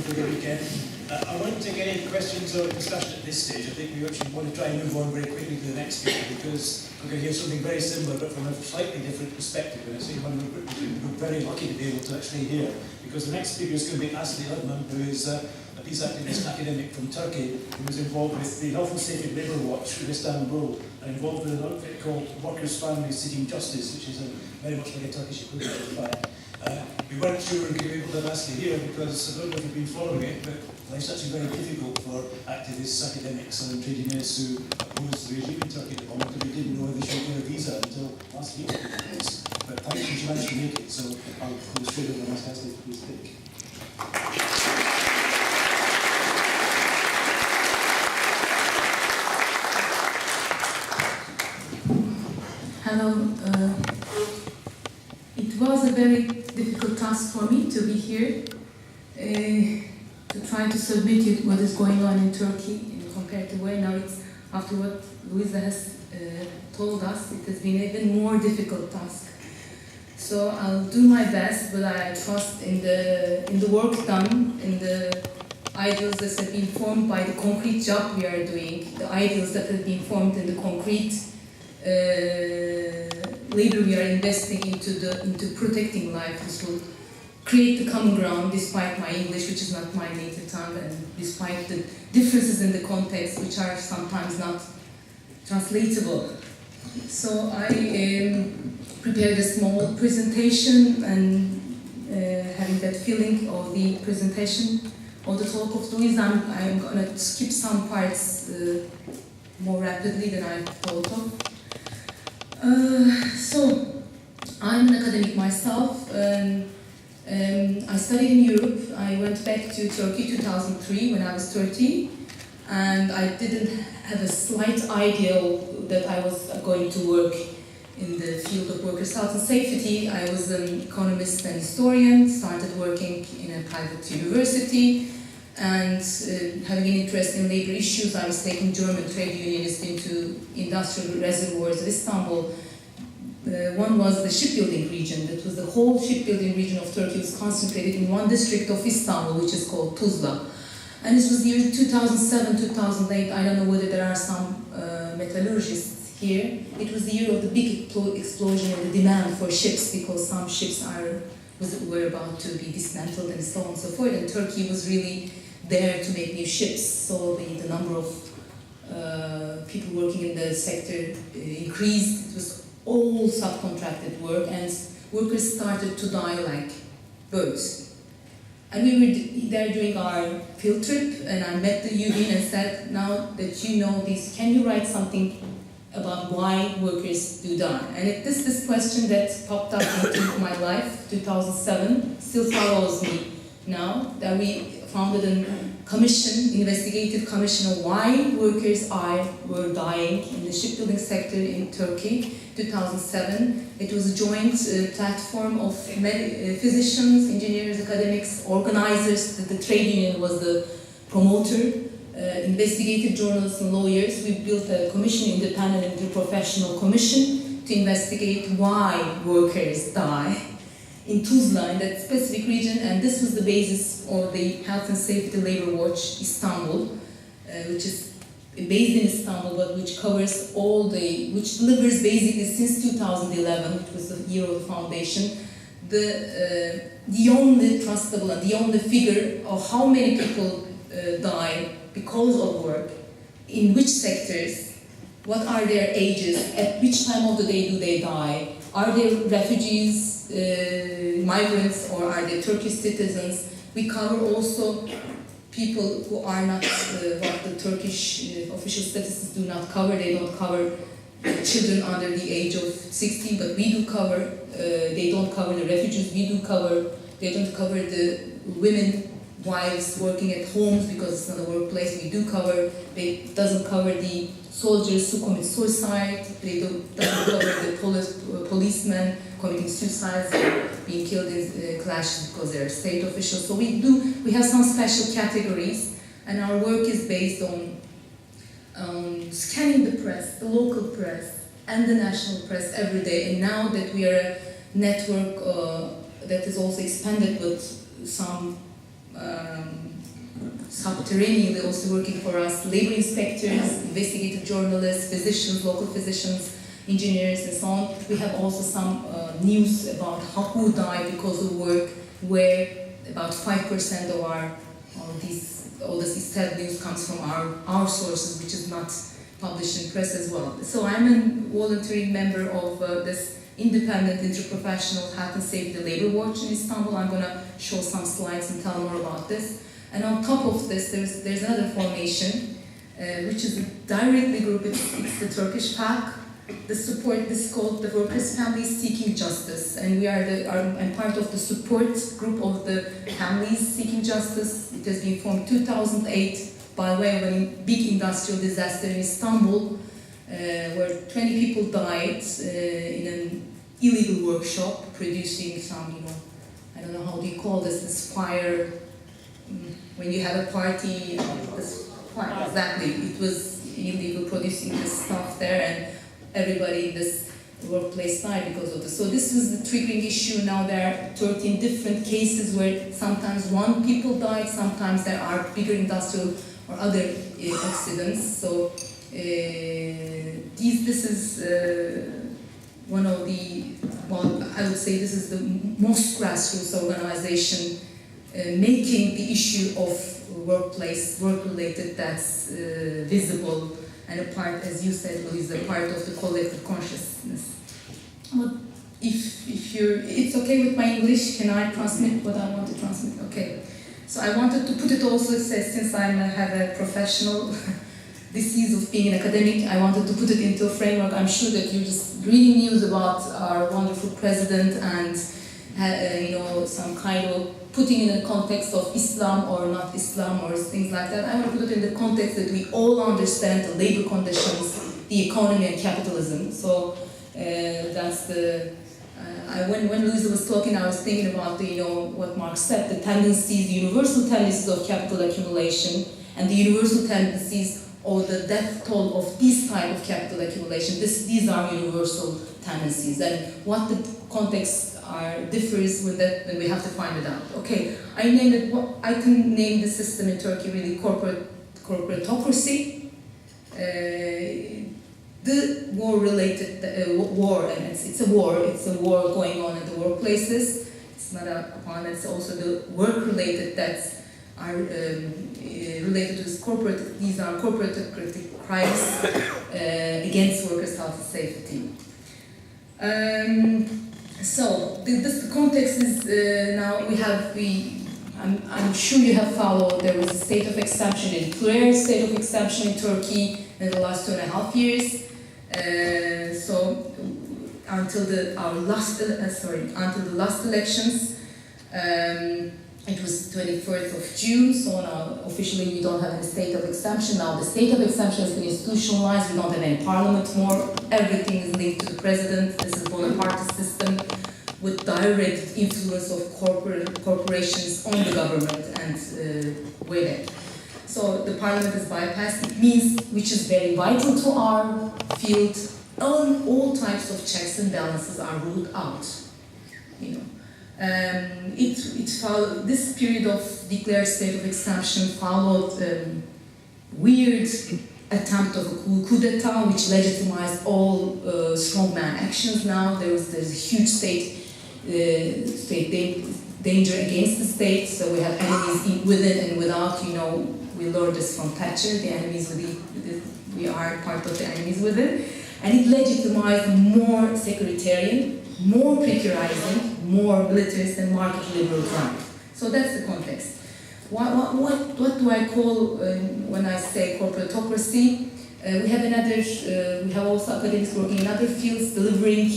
for the weekend. I won't take any questions or discussion at this stage. I think we actually want to try and move on very quickly to the next speaker because we're going to hear something very similar but from a slightly different perspective. And I say one we're very lucky to be able to actually hear because the next speaker is going to be Asli Odman, who is a peace activist academic from Turkey who was involved with the Health and Safety Labour Watch in Istanbul and involved with an outfit called Workers' Families Seeking Justice, which is very much like a Turkish equivalent of that. We weren't sure we could be able to have Asli here because I don't know if you've been following it, but life's actually very difficult for activists, academics and trade unionists who oppose the regime in Turkey at the moment, and we didn't know they should get a visa until last week. But thankfully she managed to make it, so I'll go straight over and ask Asli to please speak. Hello. It was a very difficult task for me to be here, to try to submit what is going on in Turkey in a comparative way. Now it's, after what Louisa has told us, it has been an even more difficult task. So I'll do my best, but I trust in the work done, in the ideals that have been formed by the concrete job we are doing, the ideals that have been formed in the concrete labor we are investing into protecting life. This will create the common ground despite my English, which is not my native tongue, and despite the differences in the context, which are sometimes not translatable. So I prepared a small presentation, and having that feeling of the presentation of the talk of Louise, I'm going to skip some parts more rapidly than I thought of. So, I'm an academic myself. I studied in Europe. I went back to Turkey 2003 when I was 30, and I didn't have a slight idea that I was going to work in the field of workers' health and safety. I was an economist and historian, started working in a private university, and having an interest in labor issues, I was taking German trade unionists into industrial reservoirs of Istanbul. One was the shipbuilding region. That was the whole shipbuilding region of Turkey was concentrated in one district of Istanbul, which is called Tuzla. And this was the year 2007, 2008. I don't know whether there are some metallurgists here. It was the year of the big explosion in the demand for ships, because some ships were about to be dismantled and so on and so forth. And Turkey was really there to make new ships. So the number of people working in the sector increased. It was all subcontracted work, and workers started to die like birds. And we were there doing our field trip, and I met the union and said, now that you know this, can you write something about why workers do die? And this question that popped up into my life, 2007, still follows me now, that we founded a commission, investigative commission of why workers were dying in the shipbuilding sector in Turkey, 2007. It was a joint platform of physicians, engineers, academics, organizers. The trade union was the promoter, investigative journalists and lawyers. We built a commission, independent interprofessional commission, to investigate why workers die in Tuzla, in that specific region, and this was the basis of the Health and Safety Labour Watch Istanbul, which is based in Istanbul, but which covers which delivers basically since 2011, which was the year of the foundation, the only trustable and the only figure of how many people die because of work, in which sectors, what are their ages, at which time of the day do they die, are they refugees, migrants, or are they Turkish citizens? We cover also people who are not what the Turkish official statistics do not cover. They don't cover children under the age of 16, but we do cover. They don't cover the refugees. We do cover. They don't cover the women, wives working at homes because it's not a workplace. We do cover. It doesn't cover the soldiers who commit suicide. They doesn't cover the policemen committing suicides, being killed in clashes because they're state officials. So we have some special categories, and our work is based on scanning the press, the local press, and the national press every day. And now that we are a network that is also expanded with some subterraneanly also working for us, labor inspectors, investigative journalists, physicians, local physicians, engineers, and so on. We have also some news about who died because of work, where about 5% of all this sad news comes from our sources, which is not published in press as well. So I'm a voluntary member of this independent interprofessional health and safety labor watch in Istanbul. I'm going to show some slides and tell more about this. And on top of this, there's another formation, which is a directly group. It's the Turkish PAC. The support is called the Workers' Families Seeking Justice, and we I'm part of the support group of the Families Seeking Justice. It has been formed 2008 by way of a big industrial disaster in Istanbul, where 20 people died in an illegal workshop producing some, I don't know how do you call this fire, when you have a party, this fire, exactly, it was illegal producing this stuff there, and everybody in this workplace died because of this. So this was the triggering issue. Now there are 13 different cases where sometimes one people died, sometimes there are bigger industrial or other accidents. So this is one of the, well, I would say this is the most grassroots organization making the issue of work-related deaths visible and a part, as you said, is a part of the collective consciousness. But it's okay with my English, can I transmit what I want to transmit? Okay. So I wanted to put it also, since I have a professional disease of being an academic, I wanted to put it into a framework. I'm sure that you're just reading news about our wonderful president and some kind of putting in a context of Islam or not Islam or things like that. I want to put it in the context that we all understand the labor conditions, the economy and capitalism. So that's the, when Louisa was talking, I was thinking about the, what Marx said, the tendencies, the universal tendencies of capital accumulation and the universal tendencies or the death toll of this type of capital accumulation. These are universal tendencies, and what the context differs with that, then we have to find it out. Okay, I can name the system in Turkey really corporatocracy. The war-related war, and it's a war going on in the workplaces. It's not it's also the work-related deaths are related to this corporate. These are corporate crimes against workers' health and safety. So the context is now I'm sure you have followed. There was a state of exception, a clear state of exception in Turkey in the last 2.5 years. So until the last elections, it was 24th of June. So now officially we don't have a state of exception. Now the state of exception has been institutionalized. We don't have any parliament more. Everything is linked to the president. This is a Bonapartist system with direct influence of corporations on the government and way back. So the parliament is bypassed. It means, which is very vital to our field, all types of checks and balances are ruled out. It followed, this period of declared state of exception followed weird attempt of a coup d'etat, which legitimized all strongman actions. Now there's a huge state danger against the state, so we have enemies within and without. We learned this from Thatcher. The enemies we are part of the enemies within, and it legitimized more securitarian, more precarizing, more militarist and market liberal drive. So that's the context. What do I call when I say corporatocracy? We have also academics working in other fields, delivering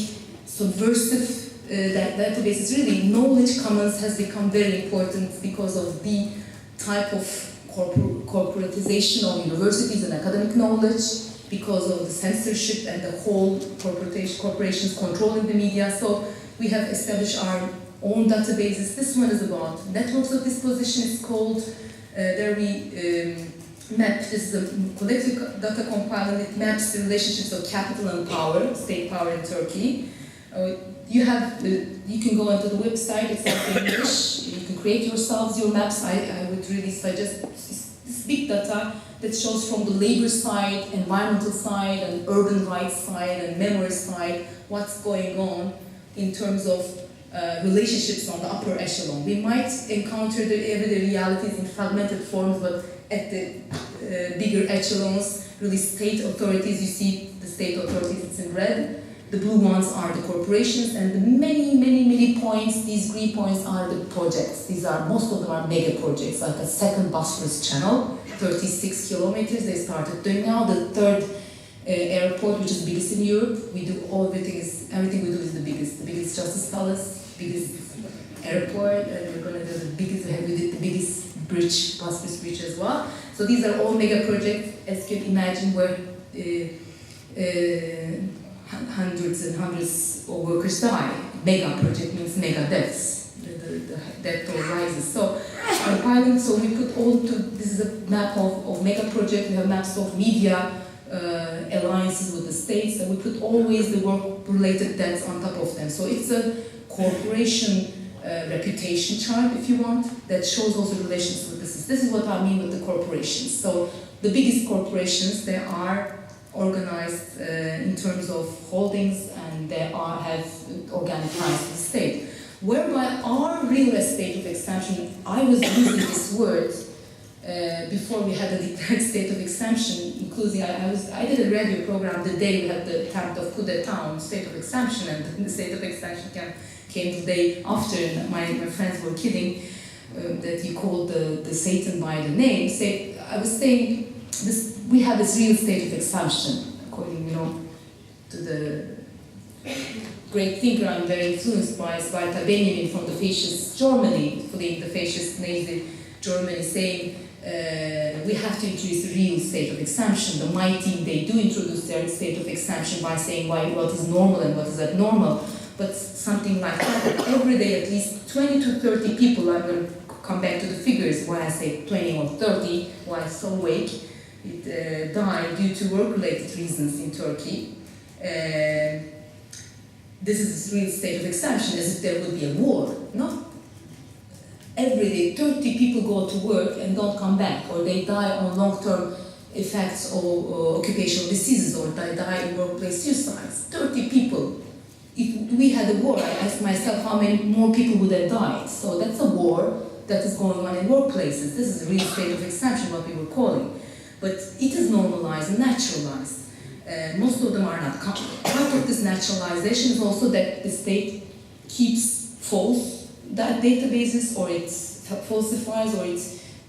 subversive databases. Really, knowledge commons has become very important because of the type of corporatization of universities and academic knowledge, because of the censorship and the whole corporations controlling the media. So we have established our own databases. This one is about networks of disposition. It's called, there we map, this is a collective data compiler, and it maps the relationships of capital and power, state power in Turkey. you have, you can go onto the website, it's like in English, you can create yourselves your maps. I would really suggest this big data that shows from the labor side, environmental side, and urban rights side, and memory side, what's going on in terms of relationships on the upper echelon. We might encounter the everyday realities in fragmented forms, but at the bigger echelons, really state authorities, you see the state authorities, it's in red. The blue ones are the corporations, and the many points, these green points are the projects. Most of them are mega projects, like a second Bosphorus channel, 36 kilometers they started doing now. The third airport, which is biggest in Europe, we do everything we do is the biggest Justice Palace, biggest airport, and we're going to do we did the biggest bridge, Bosphorus Bridge as well. So these are all mega projects, as you can imagine, where hundreds and hundreds of workers die. Mega project means mega deaths. The death toll rises. So compiling, so we put this is a map of mega project. We have maps of media alliances with the states, and we put always the work-related deaths on top of them. So it's a corporation reputation chart, if you want, that shows also relations with this. This is what I mean with the corporations. So the biggest corporations, they are organized in terms of holdings, and they have organic ties to the state. Whereby our real estate of exemption, I was using this word before we had a declared state of exemption, including I did a radio program the day we had the attempt of coup d'etat on state of exemption, and the state of exemption came the day after, and my friends were kidding that you called the Satan by the name. I was saying we have this real state of exemption, according to the great thinker I'm very influenced by, is Walter Benjamin from the fascist Germany, fleeing the fascist Nazi Germany, saying we have to introduce a real state of exemption. The mighty, they do introduce their state of exemption by saying what is normal and what is abnormal, but something like that every day at least 20 to 30 people, I'm going to come back to the figures when I say 20 or 30, why I'm so awake, died due to work-related reasons in Turkey. This is a real state of exemption, as if there would be a war. No. Every day, 30 people go to work and don't come back, or they die on long-term effects of occupational diseases, or they die in workplace suicides. 30 people. If we had a war, I asked myself how many more people would have died. So that's a war that is going on in workplaces. This is a real state of exemption, what we were calling. But it is normalized and naturalized. Most of them are not. Part of this naturalization is also that the state keeps false databases, or it falsifies, or it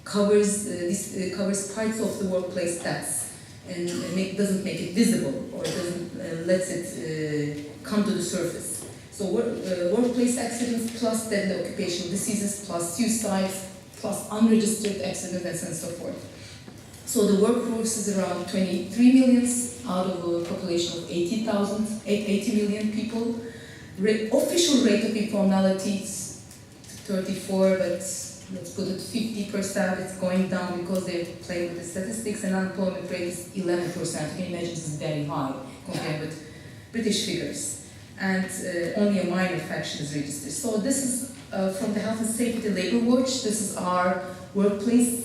covers parts of the workplace stats, and doesn't make it visible, or doesn't lets it come to the surface. So workplace accidents plus deadly occupational diseases plus suicides plus unregistered accidents and so forth. So the workforce is around 23 million out of a population of 80 million people. Official rate of informality is 34, but let's put it 50%. It's going down because they're playing with the statistics, and unemployment rate is 11%. You can imagine this is very high compared with British figures. And only a minor fraction is registered. So this is from the Health and Safety Labor Watch. This is our workplace.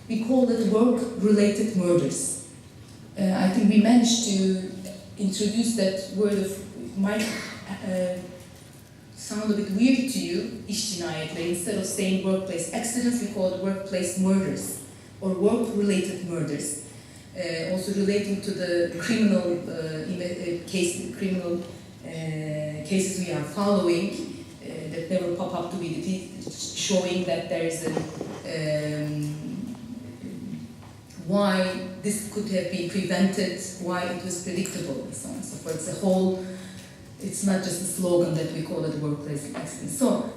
We call it work-related murders. I think we managed to introduce that word. It might sound a bit weird to you, iş cinayetleri. Instead of saying workplace accidents, we call it workplace murders, or work-related murders. Also relating to the criminal cases we are following, that never pop up to be showing that there is why this could have been prevented, why it was predictable, and so on and so forth. It's not just a slogan that we call it workplace accident. So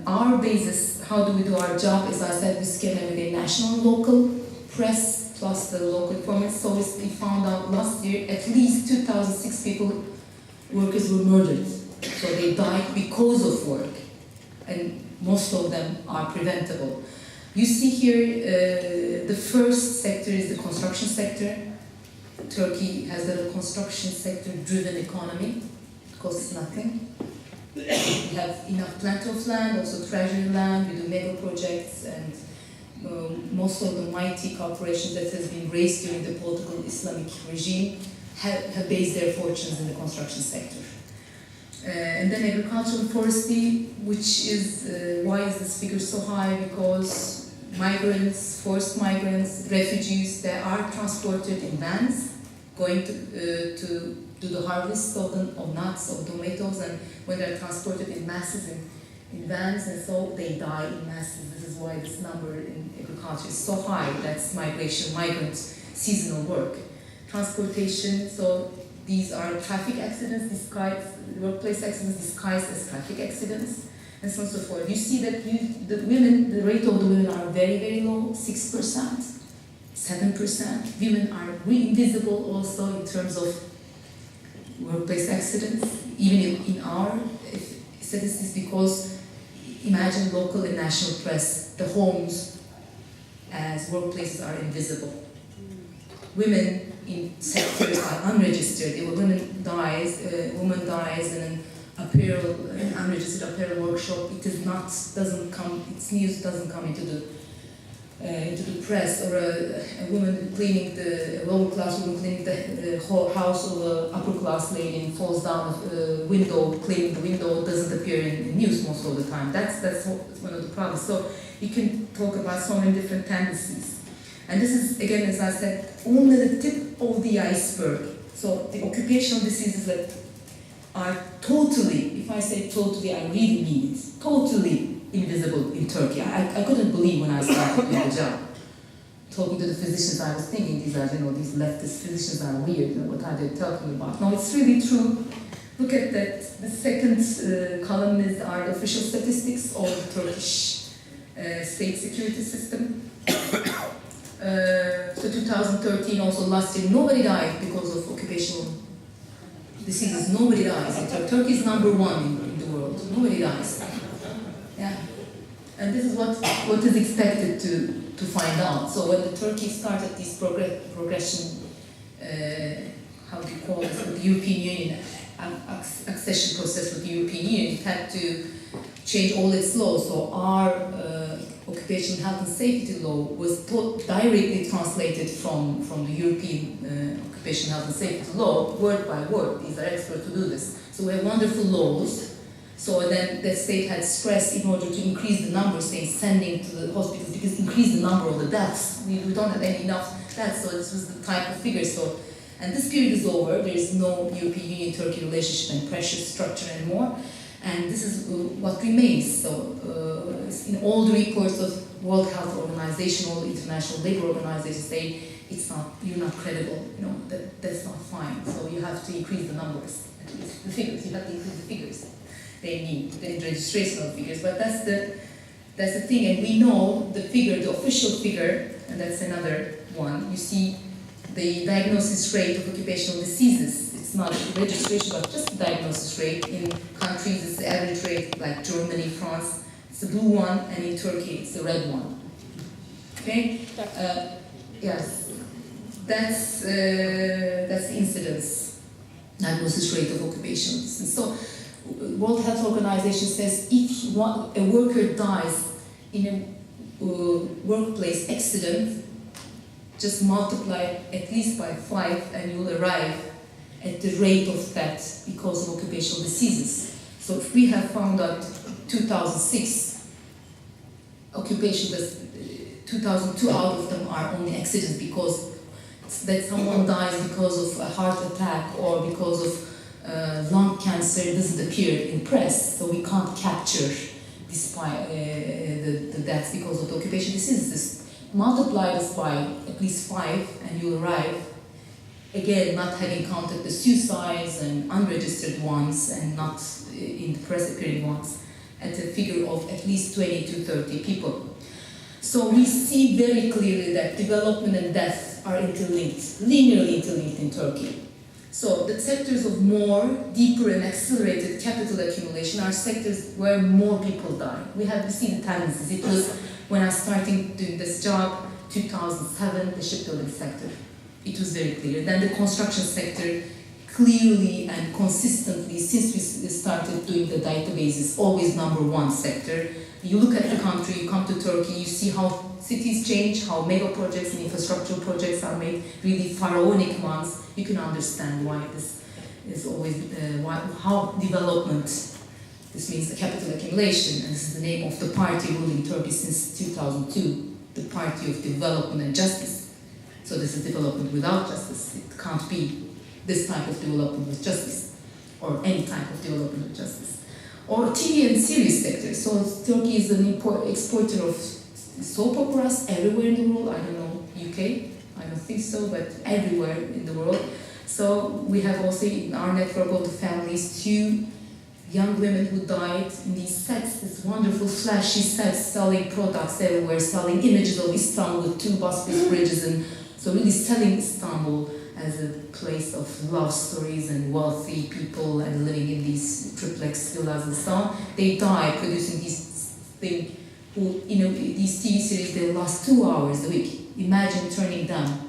our basis, how do we do our job? As I said, we scan every day national and local press plus the local informants. So we found out last year at least 2,006 workers were murdered. So they died because of work, and most of them are preventable. You see here, the first sector is the construction sector. Turkey has a construction sector-driven economy. costs nothing. We have enough plenty of land, also treasury land, we do mega projects, and most of the mighty corporations that has been raised during the political Islamic regime have based their fortunes in the construction sector. And then agriculture and forestry, which is, why is this figure so high? Because migrants, forced migrants, refugees, they are transported in vans, going to do the harvest of nuts, of tomatoes, and when they're transported in masses in vans, and so they die in masses. This is why this number in agriculture is so high. That's migration, migrants, seasonal work. Transportation, so these are traffic accidents disguised, workplace accidents disguised as traffic accidents, and so on and so forth. You see that the rate of the women are very, very low, 6%, 7%. Women are invisible also in terms of workplace accidents, even in our statistics, because imagine local and national press, the homes as workplaces are invisible. Women in sectors are unregistered. If a woman dies in an unregistered apparel workshop, its news doesn't come into the press, or a woman a lower class woman cleaning the house of an upper class lady and falls down a window, cleaning the window, doesn't appear in the news most of the time. That's one of the problems. So you can talk about so many different tendencies. And this is, again, as I said, only the tip of the iceberg. So the occupational diseases that are totally, if I say totally, I really mean it, totally invisible in Turkey. I couldn't believe when I started doing the job. Talking to the physicians, I was thinking these leftist physicians are weird, what are they talking about? No, it's really true. Look at that. The second column are the official statistics of the Turkish state security system. So 2013, also last year, nobody died because of occupational diseases. Nobody dies. Turkey is number one in the world. Nobody dies. Yeah. And this is what is expected to find out. So when Turkey started this progression, how do you call this, with the European Union, accession process with the European Union, it had to change all its laws. So our occupational health and safety law was directly translated from the European occupational health and safety law, word by word. These are experts who do this. So we have wonderful laws. So then the state had stressed in order to increase the numbers they sending to the hospitals, because increase the number of the deaths. We don't have enough deaths, so this was the type of figure. So, and this period is over. There is no European Union-Turkey relationship and pressure structure anymore. And this is what remains. So in all the reports of World Health Organization, all International Labour Organizations say you're not credible. That's not fine. So you have to increase the numbers, at least the figures. You have to increase the figures. They need the registrational figures, but that's the thing. And we know the figure, the official figure, and that's another one. You see the diagnosis rate of occupational diseases. It's not the registration, but just the diagnosis rate. In countries, it's the average rate, like Germany, France, it's the blue one, and in Turkey, it's the red one. Okay? Yes. That's the incidence, diagnosis rate of occupational disease. So, World Health Organization says if a worker dies in a workplace accident, just multiply at least by 5 and you'll arrive at the rate of death because of occupational diseases. So if we have found out 2006 occupations, 2002 out of them are only accidents because that someone dies because of a heart attack or because of lung cancer doesn't appear in press, so we can't capture despite the deaths because of the occupational diseases. Multiply this by at least 5 and you'll arrive, again, not having counted the suicides and unregistered ones and not in the press appearing ones, at a figure of at least 20 to 30 people. So we see very clearly that development and death are interlinked, linearly interlinked in Turkey. So the sectors of more, deeper and accelerated capital accumulation are sectors where more people die. We seen the tendencies. It was when I was starting doing this job, 2007, the shipbuilding sector. It was very clear. Then the construction sector clearly and consistently, since we started doing the databases, always #1 sector. You look at the country, you come to Turkey, you see how cities change, how mega projects and infrastructure projects are made, really pharaonic ones. You can understand why this is always, how development, this means the capital accumulation, and this is the name of the party ruling Turkey since 2002, the Party of Development and Justice. So this is development without justice. It can't be this type of development with justice, or any type of development with justice. Or TV and series sector. So Turkey is an exporter of soap operas everywhere in the world. I don't know, UK, I don't think so, but everywhere in the world. So we have also in our network of the families 2 young women who died in these sets, these wonderful flashy sets, selling products everywhere, selling images of Istanbul with 2 Bosphorus bridges, and so really selling Istanbul as a place of love stories and wealthy people and living in these triplex villas and so on. They die producing these things, who, these TV series, they last 2 hours a week. Imagine turning them,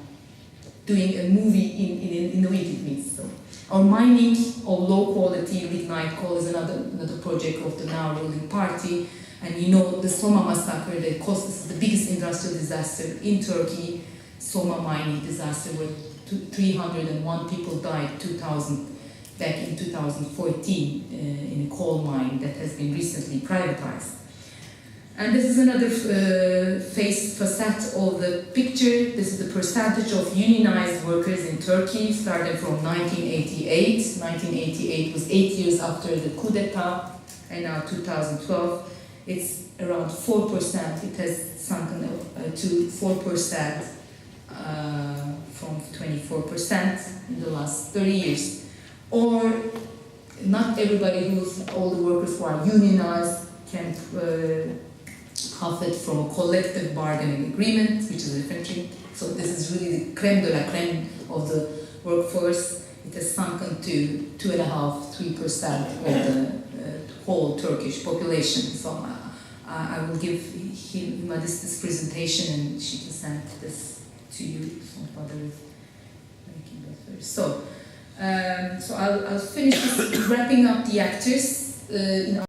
doing a movie in a week, it means. So. Or mining of low quality lignite coal is another project of the now ruling party. And the Soma massacre, this is the biggest industrial disaster in Turkey, Soma mining disaster, where 301 people died back in 2014 in a coal mine that has been recently privatized. And this is another facet of the picture. This is the percentage of unionized workers in Turkey, starting from 1988. 1988 was 8 years after the coup d'etat, and now 2012. It's around 4%. It has sunken to 4%. From 24% in the last 30 years. Or not everybody all the workers who are unionized can profit from a collective bargaining agreement, which is a different thing. So this is really the creme de la creme of the workforce. It has sunken to 2.5–3% of the whole Turkish population. So I will give him this presentation, and she can send this to you. So I'll finish this, wrapping up the actors in